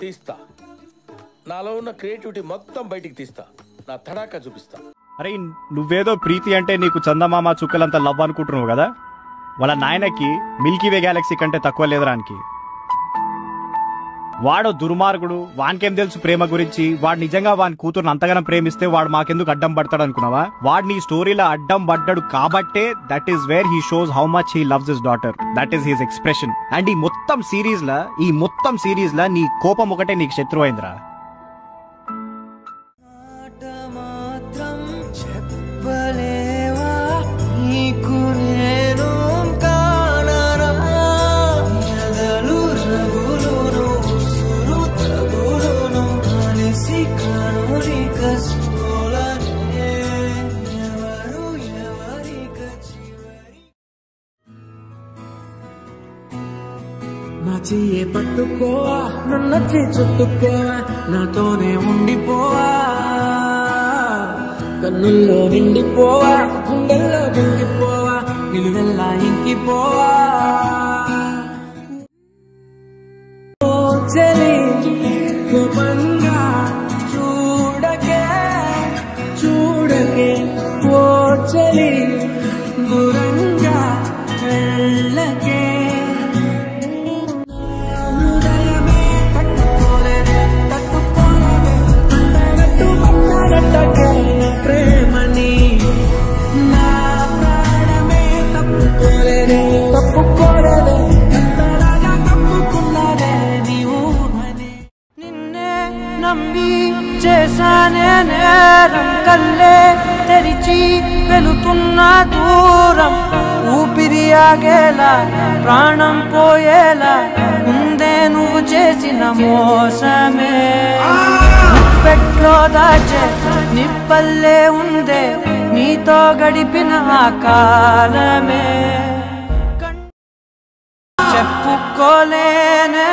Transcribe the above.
తీస్తా. నాలో ఉన్న క్రియేటివిటీ మొత్తం బయటికి తీస్తా. నా తడాకా చూపిస్తా. అరే నువ్వేదో ప్రీతి అంటే నీకు చందమామ చుక్కలంతా లవ్ అనుకుంటున్నావు కదా, వాళ్ళ నాయనకి మిల్కీవే గ్యాలక్సీ కంటే తక్కువ లేదరానికి. వాడో దుర్మార్గుడు, వానికేం తెలుసు ప్రేమ గురించి. వాడు నిజంగా వాని కూతురుని అంతగానం ప్రేమిస్తే వాడు మాకెందుకు అడ్డం పడతాడు అనుకున్నావా? వాడిని ఈ స్టోరీలో అడ్డం పడ్డాడు కాబట్టే that is where he shows how much he loves his daughter. That is his expression. And ఈ మొత్తం సిరీస్ లా నీ కోపం ఒకటే నీకు శత్రువు అయిందిరా. నా చెయ్యే పట్టుకోవా, నన్నొచ్చి చుట్టుకోవా, నాతోనే ఉండిపోవా, కన్నుల్లో నిండిపోవా, గుండెల్లో నిండిపోవా, నిలువెల్లా ఇంకిపోవా. ఓ చెలి కోపంగా చూడకే ఓ చెలి దూరంగా వెళ్ళకే. నిన్నే నమ్మి చేశానే నేరం, కల్లే తెరిచి వెళుతున్న దూరం, ఊపిరి ఆగేలా ప్రాణం పోయేలా ముందే నువ్వు చేసిన మోసమే. పెట్లో దాచే నిప్పల్లే ఉందే నీతో గడిపిన ఆ కాలమే. చెప్పుకోలేనే